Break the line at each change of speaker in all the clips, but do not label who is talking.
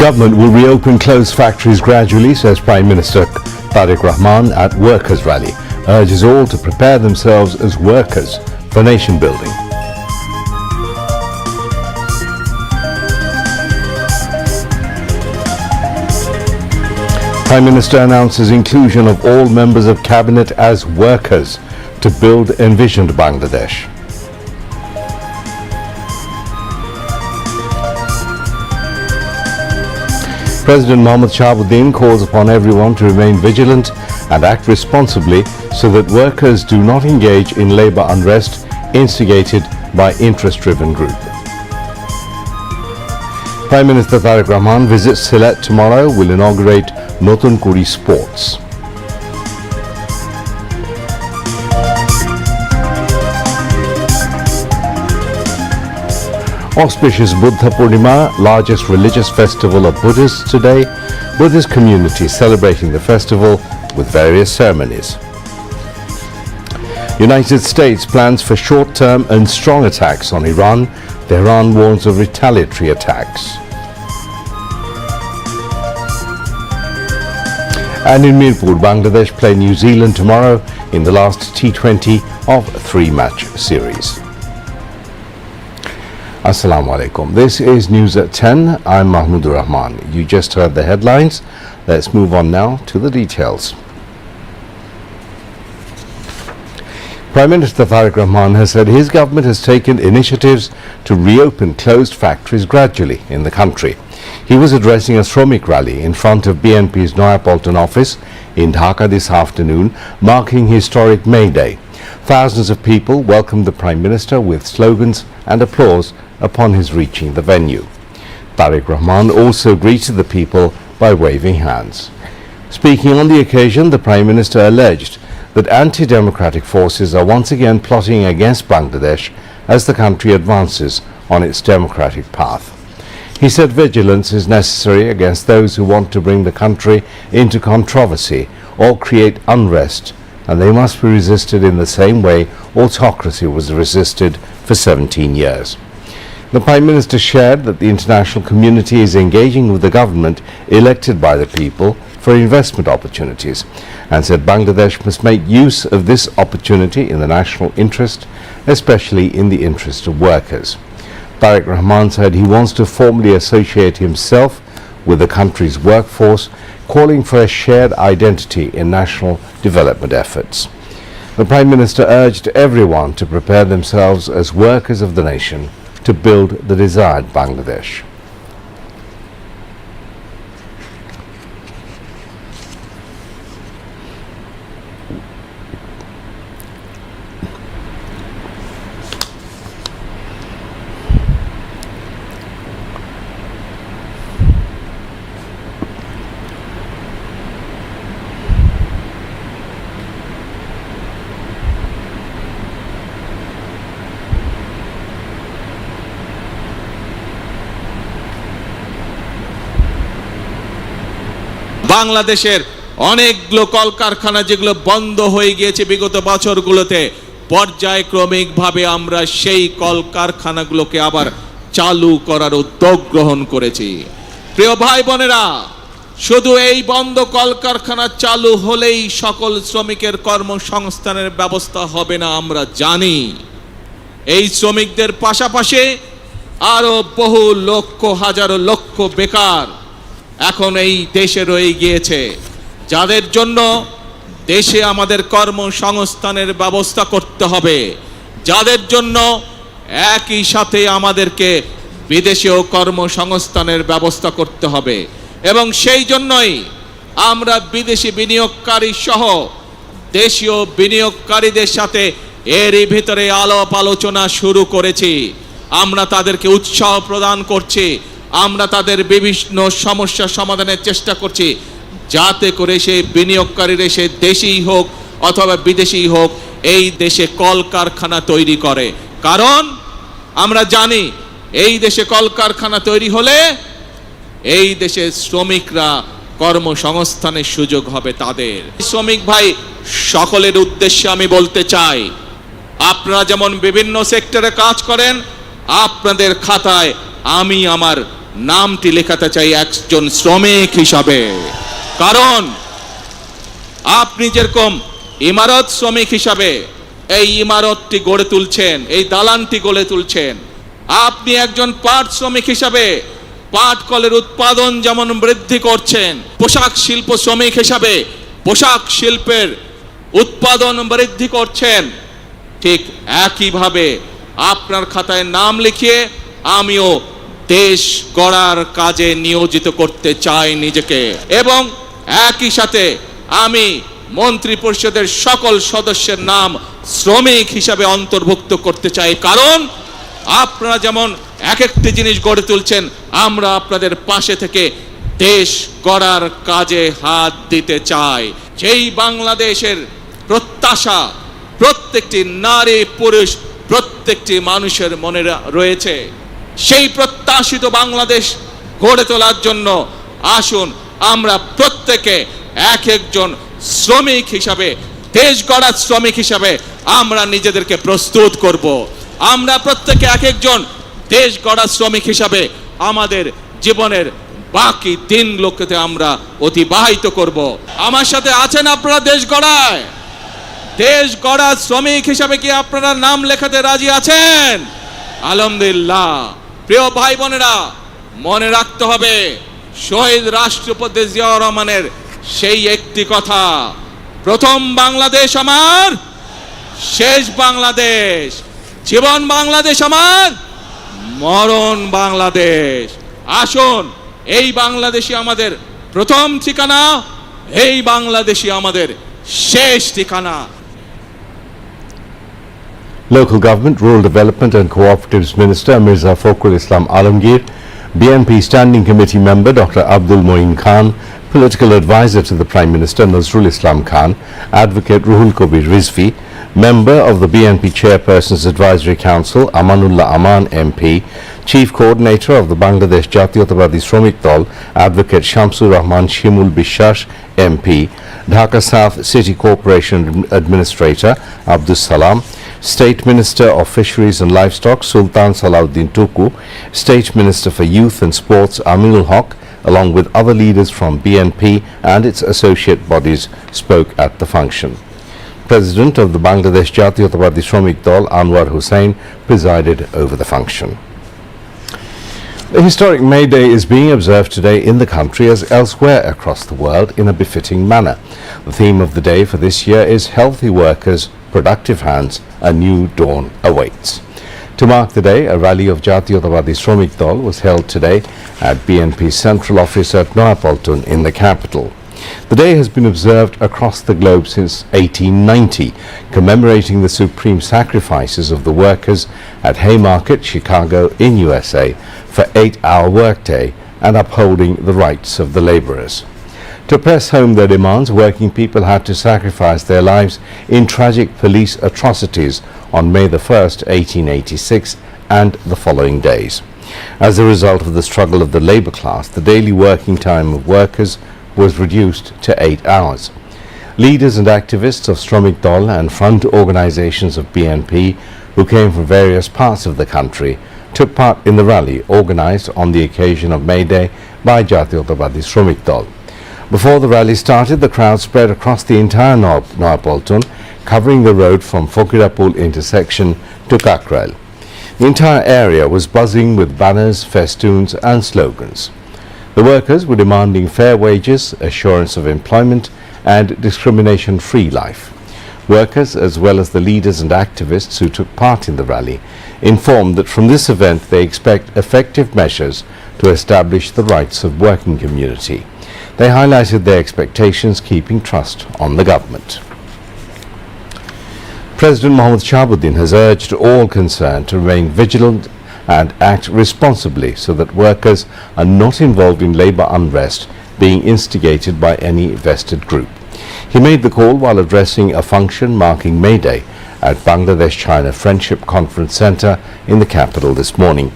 Government will reopen closed factories gradually, says Prime Minister Tariq Rahman at workers' rally. Urges all to prepare themselves as workers for nation building. Prime Minister announces inclusion of all members of cabinet as workers to build envisioned Bangladesh. President Mohammad Shahabuddin calls upon everyone to remain vigilant and act responsibly so that workers do not engage in labour unrest instigated by interest-driven group. Prime Minister Tariq Rahman visits Sylhet tomorrow, will inaugurate Notun Kuri Sports. Auspicious Buddha Purnima, largest religious festival of Buddhists today. Buddhist community celebrating the festival with various ceremonies. United States plans for short-term and strong attacks on Iran. Tehran warns of retaliatory attacks. And in Mirpur, Bangladesh play New Zealand tomorrow in the last T20 of 3-match series. Assalamu alaikum. This is News at 10. I'm Mahmudur Rahman. You just heard the headlines. Let's move on now to the details. Prime Minister Tariq Rahman has said his government has taken initiatives to reopen closed factories gradually in the country. He was addressing a Shromik rally in front of BNP's Noyapolton office in Dhaka this afternoon, marking historic May Day. Thousands of people welcomed the Prime Minister with slogans and applause upon his reaching the venue. Tariq Rahman also greeted the people by waving hands. Speaking on the occasion, the Prime Minister alleged that anti-democratic forces are once again plotting against Bangladesh as the country advances on its democratic path. He said vigilance is necessary against those who want to bring the country into controversy or create unrest, and they must be resisted in the same way autocracy was resisted for 17 years. The Prime Minister shared that the international community is engaging with the government elected by the people for investment opportunities, and said Bangladesh must make use of this opportunity in the national interest, especially in the interest of workers. Tariq Rahman said he wants to formally associate himself with the country's workforce, calling for a shared identity in national development efforts. The Prime Minister urged everyone to prepare themselves as workers of the nation to build the desired Bangladesh.
বাংলাদেশের অনেকগুলো কলকারখানা যেগুলো বন্ধ হয়ে গিয়েছে বিগত বছরগুলোতে পর্যায়ক্রমিকভাবে আমরা সেই কলকারখানাগুলোকে আবার চালু করার উদ্যোগ গ্রহণ করেছি। প্রিয় ভাই বোনেরা, শুধু এই বন্ধ কলকারখানা চালু হলেই সকল শ্রমিকের কর্মসংস্থানের ব্যবস্থা হবে না আমরা জানি। এই শ্রমিকদের পাশাপাশি আরো বহু লক্ষ হাজারো লক্ষ বেকার এখন এই দেশে রয়ে গিয়েছে, যাদের জন্য দেশে আমাদের কর্মসংস্থানের ব্যবস্থা করতে হবে, যাদের জন্য একই সাথে আমাদেরকে বিদেশেও কর্মসংস্থানের ব্যবস্থা করতে হবে। এবং সেই জন্যই আমরা বিদেশি বিনিয়োগকারী সহ দেশীয় বিনিয়োগকারীদের সাথে এরই ভিতরে আলাপ আলোচনা শুরু করেছি। আমরা তাদেরকে উৎসাহ প্রদান করছি, আমরা তাদের বিভিন্ন সমস্যা সমাধানের চেষ্টা করছি, যাতে করে সেই বিনিয়োগকারীরা সে দেশীই হোক অথবা বিদেশি হোক এই দেশে কলকারখানা তৈরি করে। কারণ আমরা জানি এই দেশে কলকারখানা তৈরি হলে এই দেশে শ্রমিকরা কর্মসংস্থানের সুযোগ হবে তাদের। শ্রমিক ভাই সকলের উদ্দেশ্যে আমি বলতে চাই, আপনারা যেমন বিভিন্ন সেক্টরে কাজ করেন, আপনাদের খাতায় আমি আমার নামটি লেখাতে চাই একজন শ্রমিক হিসাবে। কারণ আপনি যেরকম ইমারত শ্রমিক হিসাবে এই ইমারতটি গড়ে তুলছেন, এই দালানটি গড়ে তুলছেন, আপনি একজন পাট শ্রমিক হিসাবে পাট কলের উৎপাদন যেমন বৃদ্ধি করছেন, পোশাক শিল্প শ্রমিক হিসাবে পোশাক শিল্পের উৎপাদন বৃদ্ধি করছেন, ঠিক একইভাবে আপনার খাতায় নাম লিখিয়ে আমিও দেশ গড়ার কাজে নিয়োজিত করতে চাই নিজেকে। এবং একই সাথে আমি মন্ত্রী পরিষদের সকল সদস্যের নাম শ্রমিক হিসাবে অন্তর্ভুক্ত করতে চাই। কারণ আপনারা যেমন এক একটি জিনিস গড়ে তুলছেন, আমরা আপনাদের পাশে থেকে দেশ গড়ার কাজে হাত দিতে চাই। যেই বাংলাদেশের প্রত্যাশা প্রত্যেকটি নারী পুরুষ প্রত্যেকটি মানুষের মনে রয়েছে, সেই প্রত্যাশিত বাংলাদেশ গড়ে তোলার জন্য আসুন আমরা প্রত্যেকে এক একজন শ্রমিক হিসাবে, দেশ গড়ার শ্রমিক হিসাবে আমরা নিজেদেরকে প্রস্তুত করব। আমরা প্রত্যেকে এক একজন দেশ গড়ার শ্রমিক হিসাবে আমাদের জীবনের বাকি দিনগুলোকে আমরা অতিবাহিত করব। আমার সাথে আছেন আপনারা দেশ গড়ায়? দেশ গড়ার শ্রমিক হিসাবে কি আপনারা নাম লেখাতে রাজি আছেন? আলহামদুলিল্লাহ। প্রিয় ভাই বোনেরা, মনে রাখতে হবে শহীদ রাষ্ট্রপতি জিয়াউর রহমানের সেই একটি কথা, প্রথম বাংলাদেশ আমার, শেষ বাংলাদেশ। জীবন বাংলাদেশ আমার, মরণ বাংলাদেশ। আসুন এই বাংলাদেশই আমাদের প্রথম ঠিকানা, এই বাংলাদেশই আমাদের শেষ ঠিকানা।
Local Government, Rural Development and Cooperatives Minister Mirza Fakhrul Islam Alamgir, BNP Standing Committee member Dr. Abdul Moin Khan, Political Advisor to the Prime Minister Nazrul Islam Khan, Advocate Ruhul Kabir Rizvi, Member of the BNP Chairperson's Advisory Council Amanullah Aman MP, Chief Coordinator of the Bangladesh Jatiyotawadi Shramik Dal Advocate Shamsur Rahman Shimul Bishash MP, Dhaka South City Corporation Administrator Abdus Salam, State Minister of Fisheries and Livestock Sultan Salahuddin Tuku, State Minister for Youth and Sports Aminul Haq, along with other leaders from BNP and its associate bodies, spoke at the function. President of the Bangladesh Jatiyotawadi Shramik Dal Anwar Hussain presided over the function. The historic May Day is being observed today in the country as elsewhere across the world in a befitting manner. The theme of the day for this year is Healthy Workers, Productive Hands, a New Dawn Awaits. To mark the day, a rally of Jatiyotawadi Shramik Dal was held today at BNP's central office at Noyapolton in the capital. The day has been observed across the globe since 1890, commemorating the supreme sacrifices of the workers at Haymarket, Chicago in USA for 8-hour workday and upholding the rights of the laborers. To press home their demands, working people had to sacrifice their lives in tragic police atrocities on May the 1st, 1886 and the following days. As a result of the struggle of the labor class, the daily working time of workers was reduced to 8 hours. Leaders and activists of Shramik Dal and front organizations of BNP, who came from various parts of the country, took part in the rally organized on the occasion of May Day by Jatiyotawadi Shramik Dal. Before the rally started, the crowd spread across the entire Noyapolton, covering the road from Fokirapul intersection to Kakrel. The entire area was buzzing with banners, festoons and slogans. The workers were demanding fair wages, assurance of employment and discrimination-free life. Workers, as well as the leaders and activists who took part in the rally, informed that from this event they expect effective measures to establish the rights of working community. They highlighted their expectations, keeping trust on the government. President Mohammad Shahabuddin has urged all concerned to remain vigilant and act responsibly so that workers are not involved in labour unrest being instigated by any vested group. He made the call while addressing a function marking May Day at Bangladesh-China Friendship Conference Centre in the capital this morning.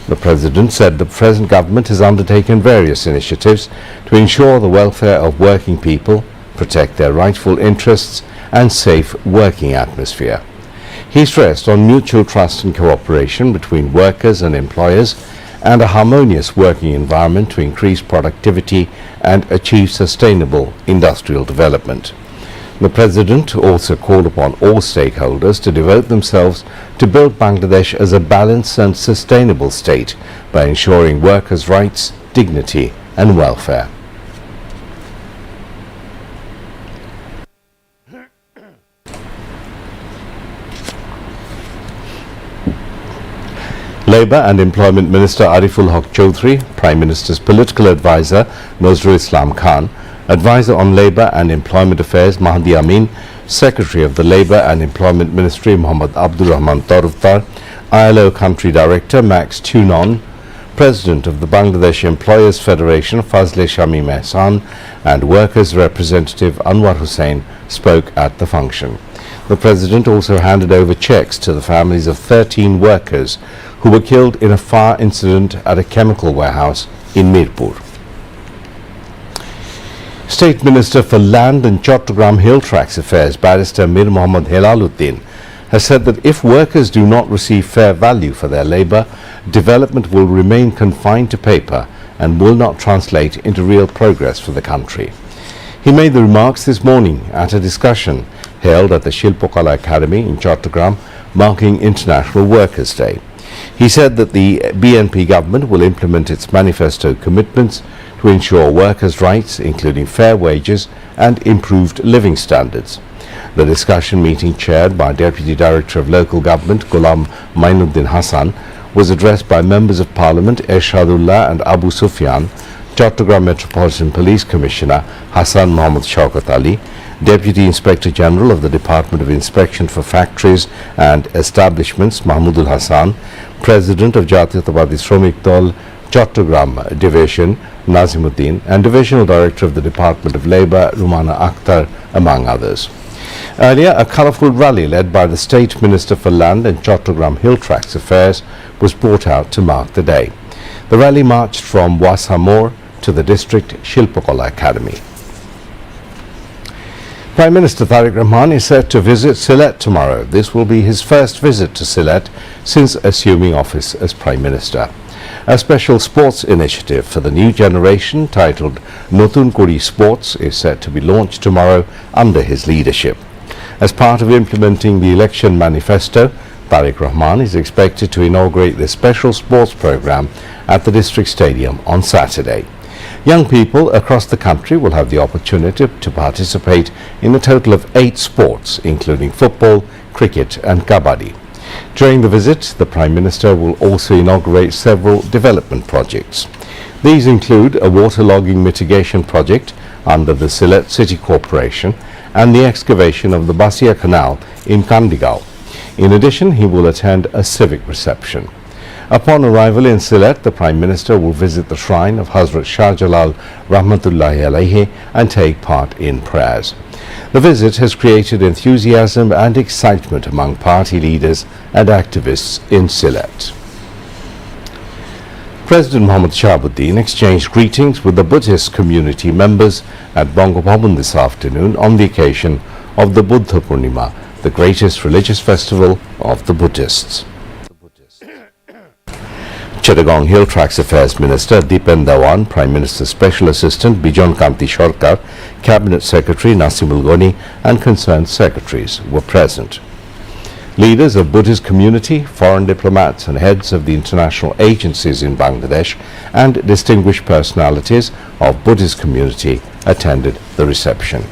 The President said the present government has undertaken various initiatives to ensure the welfare of working people, protect their rightful interests and safe working atmosphere. He stressed on mutual trust and cooperation between workers and employers and a harmonious working environment to increase productivity and achieve sustainable industrial development. The President also called upon all stakeholders to devote themselves to build Bangladesh as a balanced and sustainable state by ensuring workers' rights, dignity and welfare. Labour and Employment Minister Ariful Haq Chaudhry, Prime Minister's political advisor Nazrul Islam Khan, Advisor on Labour and Employment Affairs Mahdi Amin, Secretary of the Labour and Employment Ministry Muhammad Abdul Rahman Taruftar, ILO Country Director Max Tunon, President of the Bangladesh Employers Federation Fazle Shamim Ehsan and Workers Representative Anwar Hussain spoke at the function. The President also handed over cheques to the families of 13 workers who were killed in a fire incident at a chemical warehouse in Mirpur. State Minister for Land and Chattogram Hill Tracts Affairs Barrister Mir Mohammad Helaluddin has said that if workers do not receive fair value for their labour, development will remain confined to paper and will not translate into real progress for the country. He made the remarks this morning at a discussion held at the Shilpokala Academy in Chattogram marking International Workers' Day. He said that the BNP government will implement its manifesto commitments to ensure workers' rights, including fair wages and improved living standards. The discussion meeting, chaired by Deputy Director of Local Government Ghulam Mainuddin Hassan, was addressed by Members of Parliament Ershadullah and Abu Sufyan, Chattogram Metropolitan Police Commissioner Hassan Mohammad Shaukat Ali, Deputy Inspector General of the Department of Inspection for Factories and Establishments Mahmudul Hassan, President of Jatiyatawadi Shramik Dol Chattogram Division Nazimuddin and Divisional Director of the Department of Labour Rumana Akhtar, among others. Earlier, a colourful rally led by the State Minister for Land and Chattogram Hill Tracts Affairs was brought out to mark the day. The rally marched from Wasamor to the district Shilpokala Academy. Prime Minister Tariq Rahman is set to visit Sylhet tomorrow. This will be his first visit to Sylhet since assuming office as Prime Minister. A special sports initiative for the new generation titled Notun Kori Sports is set to be launched tomorrow under his leadership. As part of implementing the election manifesto, Tariq Rahman is expected to inaugurate the special sports program at the district stadium on Saturday. Young people across the country will have the opportunity to participate in a total of 8 sports, including football, cricket and kabaddi. During the visit, the Prime Minister will also inaugurate several development projects. These include a waterlogging mitigation project under the Sylhet City Corporation and the excavation of the Basia Canal in Kandigao. In addition, he will attend a civic reception. Upon arrival in Sylhet, the Prime Minister will visit the shrine of Hazrat Shah Jalal Rahmatullahi Alayhi and take part in prayers. The visit has created enthusiasm and excitement among party leaders and activists in Sylhet. President Mohammad Shahabuddin exchanged greetings with the Buddhist community members at Bangabhavan this afternoon on the occasion of the Buddha Purnima, the greatest religious festival of the Buddhists. Chittagong Hill Tracts Affairs Minister Dipen Dhawan, Prime Minister's Special Assistant Bijon Kanti Sharkar, Cabinet Secretary Nasimul Goni and concerned secretaries were present. Leaders of Buddhist community, foreign diplomats and heads of the international agencies in Bangladesh and distinguished personalities of Buddhist community attended the reception.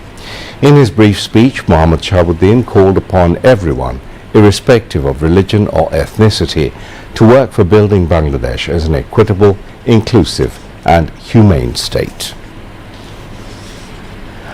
In his brief speech, Mohammad Shahabuddin called upon everyone, irrespective of religion or ethnicity, to work for building Bangladesh as an equitable, inclusive and humane state.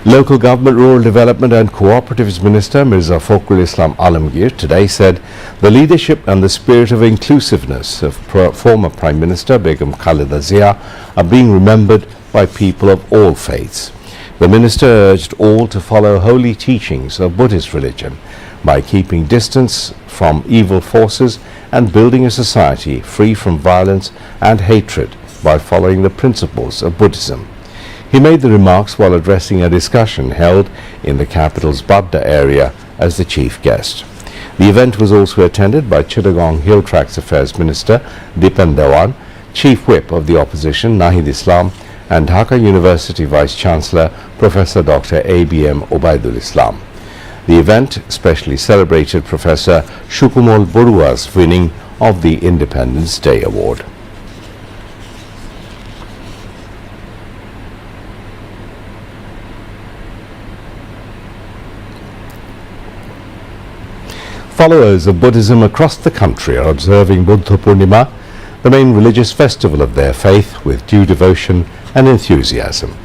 Local Government, Rural Development and Cooperatives Minister Mirza Fakhrul Islam Alamgir today said the leadership and the spirit of inclusiveness of former Prime Minister Begum Khaleda Zia are being remembered by people of all faiths. The minister urged all to follow holy teachings of Buddhist religion by keeping distance from evil forces and building a society free from violence and hatred by following the principles of Buddhism. He made the remarks while addressing a discussion held in the capital's Badda area as the chief guest. The event was also attended by Chittagong Hill Tracts Affairs Minister Dipen Dhawan, Chief Whip of the Opposition Nahid Islam, and Dhaka University Vice Chancellor Professor Dr. ABM Obaidul Islam. The event specially celebrated Professor Shukumol Borua's winning of the Independence Day Award. Followers of Buddhism across the country are observing Buddha Purnima, the main religious festival of their faith, with due devotion and enthusiasm.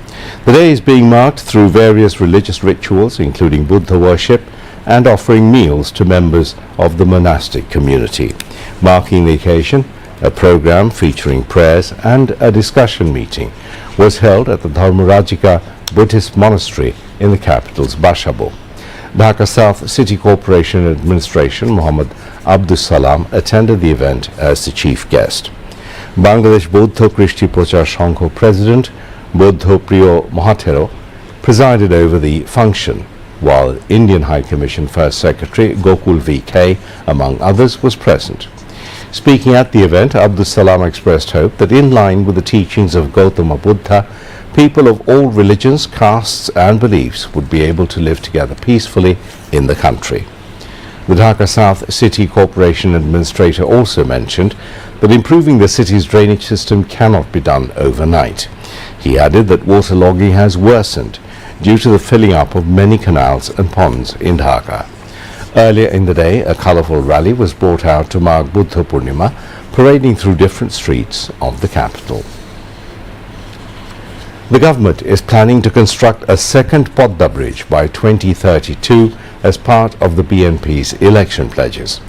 The day is being marked through various religious rituals, including Buddha worship and offering meals to members of the monastic community. Marking the occasion, a program featuring prayers and a discussion meeting was held at the Dharmarajika Buddhist Monastery in the capital's Bashabo. Dhaka South City Corporation Administration Muhammad Abdus Salam attended the event as the chief guest. Bangladesh Bauddha Krishti Prochar Sangho President Buddha Priyo Mahatero presided over the function, while Indian High Commission First Secretary Gokul VK, among others, was present. Speaking at the event, Abdus Salam expressed hope that in line with the teachings of Gautama Buddha, people of all religions, castes and beliefs would be able to live together peacefully in the country. The Dhaka South City Corporation Administrator also mentioned that improving the city's drainage system cannot be done overnight. He added that waterlogging has worsened due to the filling up of many canals and ponds in Dhaka. Earlier in the day, a colourful rally was brought out to mark Buddha Purnima, parading through different streets of the capital. The government is planning to construct a second Padma bridge by 2032 as part of the BNP's election pledges.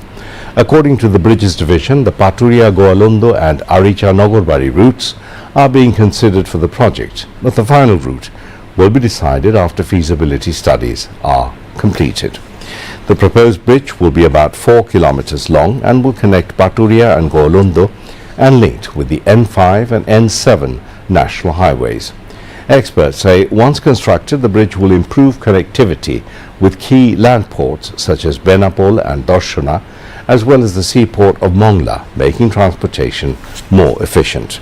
According to the Bridges Division, the Paturia Goalondo and Aricha Nogorbari routes are being considered for the project, but the final route will be decided after feasibility studies are completed. The proposed bridge will be about 4 kilometers long and will connect Paturia and Goalondo and linked with the N5 and N7 national highways. Experts say once constructed, the bridge will improve connectivity with key land ports such as Benapol and Darshana, as well as the seaport of Mongla, making transportation more efficient.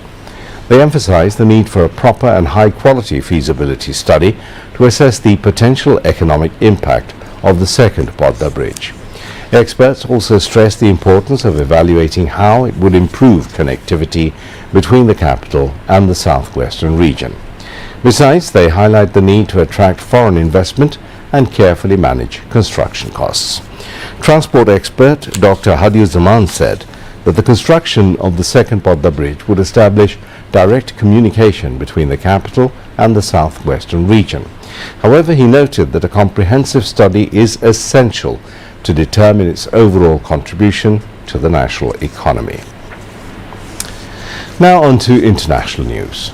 They emphasize the need for a proper and high-quality feasibility study to assess the potential economic impact of the second Padma bridge. Experts also stress the importance of evaluating how it would improve connectivity between the capital and the southwestern region. Besides, they highlight the need to attract foreign investment and carefully manage construction costs. Transport expert Dr. Hadiuzaman said that the construction of the second Padma bridge would establish direct communication between the capital and the southwestern region. However, he noted that a comprehensive study is essential to determine its overall contribution to the national economy. Now on to international news.